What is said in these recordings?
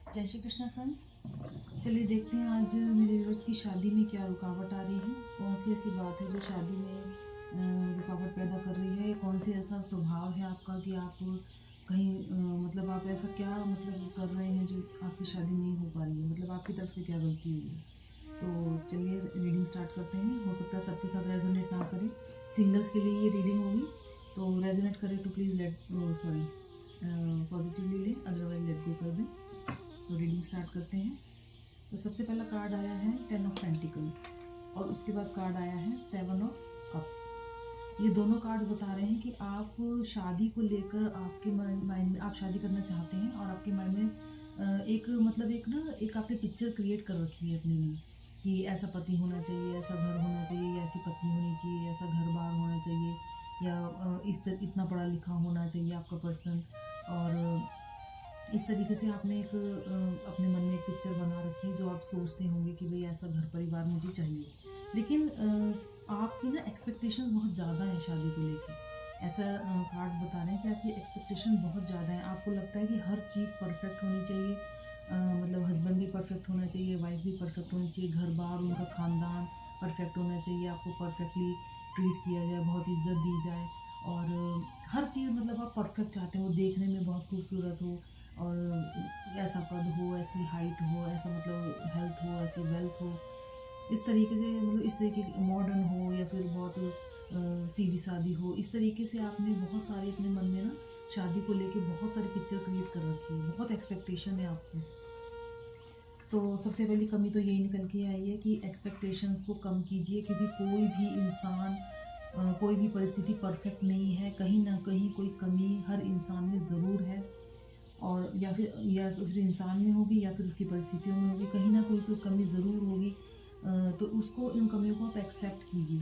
जय श्री कृष्ण फ्रेंड्स। चलिए देखते हैं आज मेरे व्यूअर्स की शादी में क्या रुकावट आ रही है। कौन सी ऐसी बात है जो शादी में रुकावट पैदा कर रही है। कौन सी ऐसा स्वभाव है आपका कि आप कहीं मतलब आप ऐसा क्या मतलब कर रहे हैं जो आपकी शादी नहीं हो पा रही है, मतलब आपकी तरफ से क्या गलती हुई है। तो चलिए रीडिंग स्टार्ट करते हैं। हो सकता है सबके साथ रेजोनेट ना करें, सिंगल्स के लिए ये रीडिंग होगी। तो रेजोनेट करे तो प्लीज़ पॉजिटिवली लें, अदरवाइज लेट गो कर दें। तो रीडिंग स्टार्ट करते हैं। तो सबसे पहला कार्ड आया है 10 ऑफ पेंटिकल्स और उसके बाद कार्ड आया है 7 ऑफ कप्स। ये दोनों कार्ड बता रहे हैं कि आप शादी को लेकर आपके माइंड में आप शादी करना चाहते हैं और आपके माइंड में एक मतलब एक आपने पिक्चर क्रिएट कर रखी है अपने लिए कि ऐसा पति होना चाहिए, ऐसा घर होना चाहिए, ऐसी पत्नी होनी चाहिए, ऐसा घर बार होना चाहिए, या इतना पढ़ा लिखा होना चाहिए आपका पर्सन। और इस तरीके से आपने अपने मन में एक पिक्चर बना रखी है जो आप सोचते होंगे कि भाई ऐसा घर परिवार मुझे चाहिए। लेकिन आपकी ना एक्सपेक्टेशंस बहुत ज़्यादा है शादी को लेके। ऐसा कार्ड्स बता रहे हैं कि आपकी एक्सपेक्टेशन बहुत ज़्यादा है। आपको लगता है कि हर चीज़ परफेक्ट होनी चाहिए, मतलब हस्बैंड भी परफेक्ट होना चाहिए, वाइफ भी परफेक्ट होनी चाहिए, घर बार उनका खानदान परफेक्ट होना चाहिए, आपको परफेक्टली ट्रीट किया जाए, बहुत इज्जत दी जाए। और हर चीज़ मतलब आप परफेक्ट चाहते हो, देखने में बहुत खूबसूरत हो, और ऐसा कद हो, ऐसी हाइट हो, ऐसा मतलब हेल्थ हो, ऐसी वेल्थ हो, इस तरीके से मतलब इस तरीके की मॉडर्न हो, या फिर बहुत सीधी सादी हो। इस तरीके से आपने बहुत सारे अपने मन में ना शादी को लेके बहुत सारी पिक्चर क्रिएट कर रखी है, बहुत एक्सपेक्टेशन है आपको। तो सबसे पहली कमी तो यही निकल के आई है कि एक्सपेक्टेशंस को कम कीजिए, क्योंकि कोई भी इंसान कोई भी परिस्थिति परफेक्ट नहीं है। कहीं ना कहीं कोई कमी हर इंसान में ज़रूर है, और या फिर इंसान में होगी या फिर उसकी परिस्थितियों में होगी, कहीं ना कोई कमी ज़रूर होगी। तो उसको, इन कमियों को आप एक्सेप्ट कीजिए।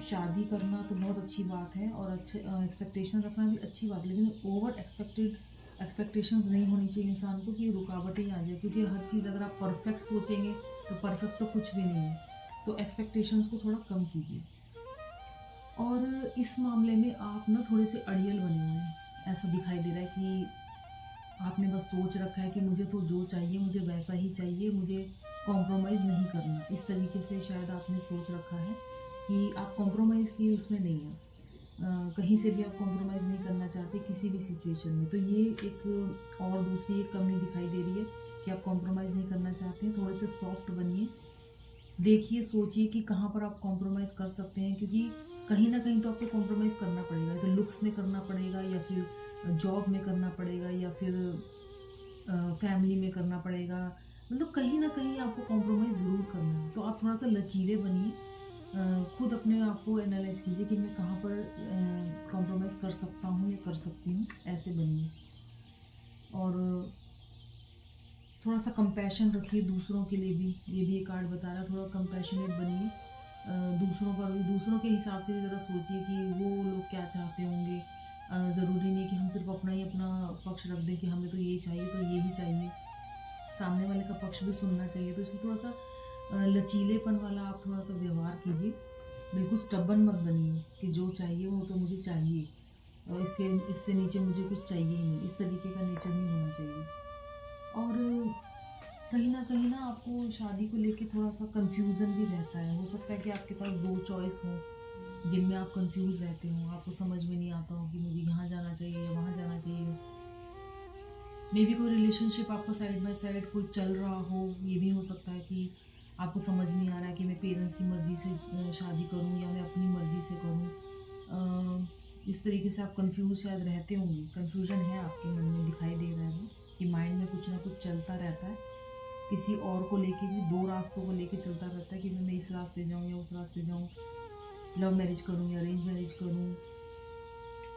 शादी करना तो बहुत अच्छी बात है और अच्छे एक्सपेक्टेशन रखना भी अच्छी बात है, लेकिन ओवर एक्सपेक्टेशंस नहीं होनी चाहिए इंसान को कि रुकावटें ही आ जाए, क्योंकि हर चीज़ अगर आप परफेक्ट सोचेंगे तो परफेक्ट तो कुछ भी नहीं है। तो एक्सपेक्टेशंस को थोड़ा कम कीजिए। और इस मामले में आप ना थोड़े से अड़ियल बने हुए हैं, ऐसा दिखाई दे रहा है कि आपने बस सोच रखा है कि मुझे तो जो चाहिए मुझे वैसा ही चाहिए, मुझे कॉम्प्रोमाइज़ नहीं करना। इस तरीके से शायद आपने सोच रखा है कि आप कॉम्प्रोमाइज़ की उसमें नहीं हैं। कहीं से भी आप कॉम्प्रोमाइज़ नहीं करना चाहते किसी भी सिचुएशन में। तो ये एक और दूसरी एक कमी दिखाई दे रही है कि आप कॉम्प्रोमाइज़ नहीं करना चाहते हैं। थोड़े से सॉफ्ट बनिए, देखिए, सोचिए कि कहाँ पर आप कॉम्प्रोमाइज़ कर सकते हैं, क्योंकि कहीं न कहीं तो आपको कॉम्प्रोमाइज़ करना पड़ेगा। तो लुक्स में करना पड़ेगा, या फिर जॉब में करना पड़ेगा, या फिर फैमिली में करना पड़ेगा। मतलब कहीं न कहीं आपको कॉम्प्रोमाइज़ ज़रूर करना है। तो आप थोड़ा-सा लचीले बनिए। खुद अपने आप को एनालाइज़ कीजिए कि मैं कहाँ पर कॉम्प्रोमाइज़ कर सकता हूँ या कर सकती हूँ, ऐसे बनिए। और थोड़ा-सा कंपैशन रखिए दूसरों के लिए भी, ये भी एक कार्ड बता रहा है। थोड़ा कंपैशनेट बनिए, दूसरों के हिसाब से भी ज़रा सोचिए कि वो लोग क्या चाहते होंगे। ज़रूरी नहीं कि हम सिर्फ अपना ही अपना पक्ष रख दें कि हमें तो ये चाहिए तो ये ही चाहिए, सामने वाले का पक्ष भी सुनना चाहिए। तो इसलिए थोड़ा-सा लचीलेपन वाला आप थोड़ा-सा व्यवहार कीजिए। बिल्कुल स्टबर्न मत बनिए कि जो चाहिए वो तो मुझे चाहिए, और इससे नीचे मुझे कुछ चाहिए ही नहीं, इस तरीके का नेचर नहीं होना चाहिए। और कहीं न आपको शादी को लेके थोड़ा-सा कन्फ्यूज़न भी रहता है। हो सकता है कि आपके पास 2 चॉइस हों, जिनमें आप कन्फ्यूज़ रहते हो, आपको समझ में नहीं आता हो कि मुझे यहाँ जाना चाहिए या वहाँ जाना चाहिए। मेबी कोई रिलेशनशिप आपका साइड बाय साइड कोई चल रहा हो, ये भी हो सकता है कि आपको समझ नहीं आ रहा है कि मैं पेरेंट्स की मर्ज़ी से शादी करूँ या मैं अपनी मर्ज़ी से करूँ। इस तरीके से आप कन्फ्यूज़ शायद रहते होंगे, कन्फ्यूज़न है आपके मन में, दिखाई दे रहा है वो, कि माइंड में कुछ ना कुछ चलता रहता है। किसी और को लेके भी 2 रास्तों को लेके चलता रहता है कि मैं इस रास्ते जाऊँ या उस रास्ते जाऊँ, लव मैरिज करूँ या अरेंज मैरिज करूँ,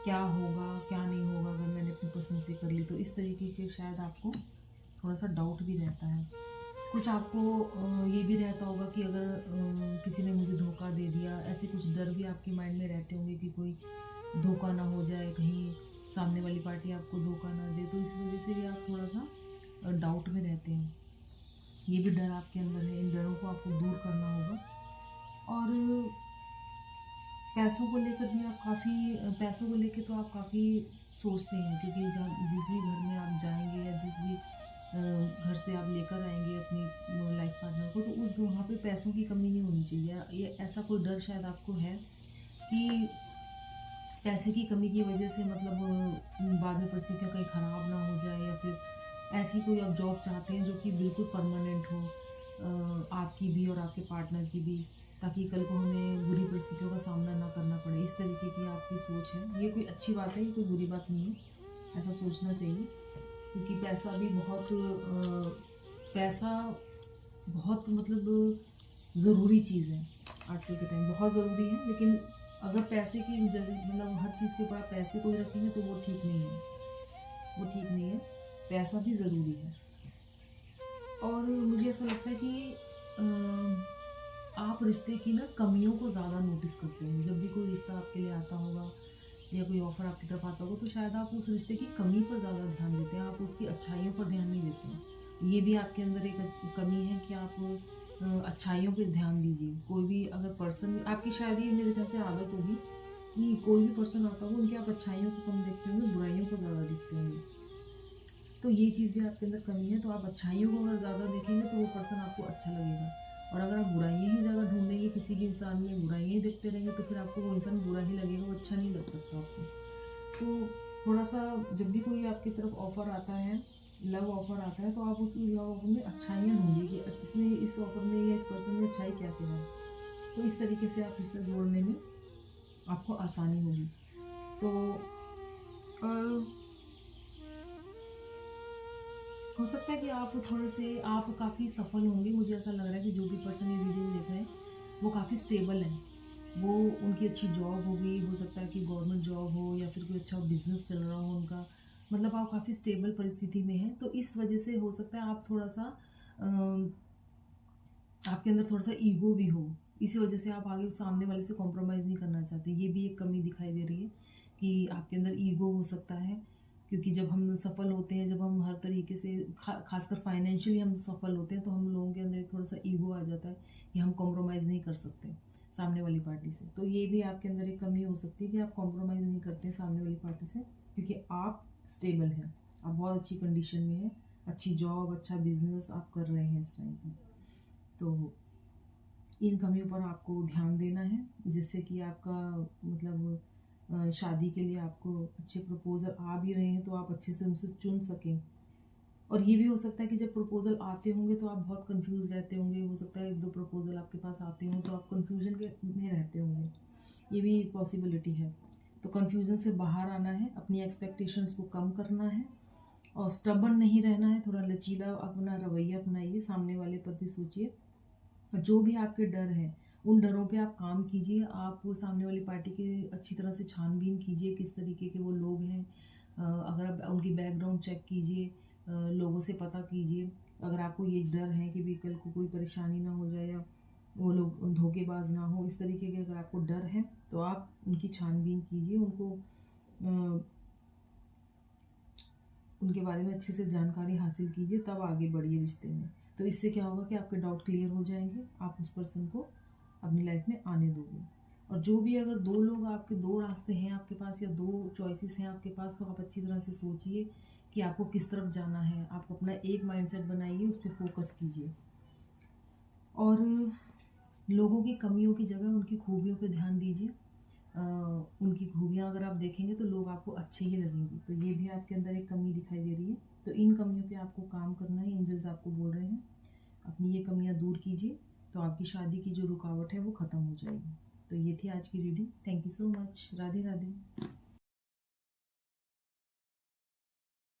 क्या होगा, क्या नहीं होगा अगर मैंने अपनी पसंद से कर ली। तो इस तरीके के शायद आपको थोड़ा-सा डाउट भी रहता है। कुछ आपको ये भी रहता होगा कि अगर किसी ने मुझे धोखा दे दिया, ऐसे कुछ डर भी आपके माइंड में रहते होंगे कि कोई धोखा ना हो जाए, कहीं सामने वाली पार्टी आपको धोखा ना दे। तो इस वज़ह से भी आप थोड़ा-सा डाउट में रहते हैं। ये भी डर आपके अंदर है, इन डरों को आपको दूर करना होगा। और पैसों को लेकर भी आप पैसों को लेके तो आप काफ़ी सोचते हैं, क्योंकि जहाँ जिस भी घर में आप जाएँगे या जिस भी से आप लेकर आएंगे अपनी लाइफ पार्टनर को, तो उस वहाँ पे पैसों की कमी नहीं होनी चाहिए। ये ऐसा कोई डर शायद आपको है कि पैसे की कमी की वजह से मतलब बाद में परिस्थितियाँ कहीं ख़राब ना हो जाए, या फिर ऐसी कोई आप जॉब चाहते हैं जो कि बिल्कुल परमानेंट हो, आपकी भी और आपके पार्टनर की भी, ताकि कल को हमें बुरी परिस्थितियों का सामना ना करना पड़े। इस तरीके की आपकी सोच है। ये कोई अच्छी बात है, ये कोई बुरी बात नहीं है, ऐसा सोचना चाहिए। क्योंकि पैसा भी पैसा बहुत मतलब ज़रूरी चीज़ है आजकल के टाइम, बहुत ज़रूरी है। लेकिन अगर पैसे की मतलब हर चीज़ के ऊपर आप पैसे को ही रखेंगे तो वो ठीक नहीं है, वो ठीक नहीं है। पैसा भी ज़रूरी है। और मुझे ऐसा लगता है कि आप रिश्ते की ना कमियों को ज़्यादा नोटिस करते हैं। जब भी कोई रिश्ता आपके लिए आता होगा या कोई ऑफ़र आपकी तरफ आता होगा, तो शायद आप उस रिश्ते की कमी पर ज़्यादा ध्यान देते हैं, आप उसकी अच्छाइयों पर ध्यान नहीं देते हैं। ये भी आपके अंदर एक कमी है कि आप अच्छाइयों पे ध्यान दीजिए। कोई भी अगर पर्सन आपकी, शायद ये मेरे ख्याल से आदत होगी कि कोई भी पर्सन आता होगा, उनकी आप अच्छाइयों को कम देखते होंगे, बुराइयों को ज़्यादा देखते होंगे। तो ये चीज़ भी आपके अंदर कमी है। तो आप अच्छाइयों को अगर ज़्यादा देखेंगे तो वो पर्सन आपको अच्छा लगेगा। और अगर आप बुराइयाँ ही ज़्यादा ढूंढेंगे, किसी के इंसान में बुराइयाँ ही देखते रहेंगे, तो फिर आपको वो इंसान बुरा ही लगेगा, वो अच्छा नहीं लग सकता आपको। तो थोड़ा सा जब भी कोई आपकी तरफ ऑफ़र आता है, लव ऑफ़र आता है, तो आप उस लव ऑफ़र में अच्छाइयाँ ढूंढिए कि इसमें, इस ऑफ़र में या इस पर्सन में अच्छाई क्या क्या है। तो इस तरीके से आप रिश्ता जोड़ने में आपको आसानी होगी। तो हो सकता है कि आप थोड़े से आप काफ़ी सफल होंगे। मुझे ऐसा लग रहा है कि जो भी पर्सन ये वीडियो देख रहे हैं वो काफ़ी स्टेबल हैं। वो उनकी अच्छी जॉब होगी, हो सकता है कि गवर्नमेंट जॉब हो या फिर कोई अच्छा बिजनेस चल रहा हो उनका, मतलब आप काफ़ी स्टेबल परिस्थिति में हैं। तो इस वजह से हो सकता है आप थोड़ा सा आपके अंदर थोड़ा सा ईगो भी हो, इसी वजह से आप आगे सामने वाले से कॉम्प्रोमाइज़ नहीं करना चाहते। ये भी एक कमी दिखाई दे रही है कि आपके अंदर ईगो हो सकता है। क्योंकि जब हम सफल होते हैं, जब हम हर तरीके से खासकर फाइनेंशियली हम सफल होते हैं, तो हम लोगों के अंदर एक थोड़ा सा ईगो आ जाता है कि हम कॉम्प्रोमाइज़ नहीं कर सकते सामने वाली पार्टी से। तो ये भी आपके अंदर एक कमी हो सकती है कि आप कॉम्प्रोमाइज़ नहीं करते हैं सामने वाली पार्टी से, क्योंकि आप स्टेबल हैं, आप बहुत अच्छी कंडीशन में हैं, अच्छी जॉब, अच्छा बिजनेस आप कर रहे हैं इस टाइम पर। तो इन कमियों पर आपको ध्यान देना है, जिससे कि आपका मतलब शादी के लिए आपको अच्छे प्रपोज़ल आ भी रहे हैं तो आप अच्छे से उनसे चुन सकें। और ये भी हो सकता है कि जब प्रपोज़ल आते होंगे तो आप बहुत कंफ्यूज रहते होंगे। हो सकता है 1-2 प्रपोज़ल आपके पास आते हों तो आप कंफ्यूजन के में रहते होंगे, ये भी पॉसिबिलिटी है। तो कंफ्यूजन से बाहर आना है, अपनी एक्सपेक्टेशंस को कम करना है और स्टबर्न नहीं रहना है। थोड़ा लचीला अपना रवैया अपनाइए, सामने वाले पर भी सोचिए। जो भी आपके डर हैं, उन डरों पे आप काम कीजिए। आप सामने वाली पार्टी की अच्छी तरह से छानबीन कीजिए, किस तरीके के वो लोग हैं। अगर आप उनकी बैकग्राउंड चेक कीजिए, लोगों से पता कीजिए। अगर आपको ये डर है कि भी कल को कोई परेशानी ना हो जाए या वो लोग धोखेबाज ना हो, इस तरीके के अगर आपको डर है तो आप उनकी छानबीन कीजिए, उनके बारे में अच्छे से जानकारी हासिल कीजिए, तब आगे बढ़िए रिश्ते में। तो इससे क्या होगा कि आपके डाउट क्लियर हो जाएंगे, आप उस पर्सन को अपनी लाइफ में आने दोगे। और जो भी अगर 2 लोग आपके, 2 रास्ते हैं आपके पास या 2 चॉइसेस हैं आपके पास, तो आप अच्छी तरह से सोचिए कि आपको किस तरफ जाना है। आप अपना एक माइंडसेट बनाइए, उस पर फोकस कीजिए और लोगों की कमियों की जगह उनकी खूबियों पे ध्यान दीजिए। उनकी खूबियाँ अगर आप देखेंगे तो लोग आपको अच्छे ही लगेंगे। तो ये भी आपके अंदर एक कमी दिखाई दे रही है, तो इन कमियों पे आपको काम करना है। एंजल्स आपको बोल रहे हैं अपनी ये कमियाँ दूर कीजिए, तो आपकी शादी की जो रुकावट है वो ख़त्म हो जाएगी। तो ये थी आज की reading. Thank you so much. Radhe Radhe.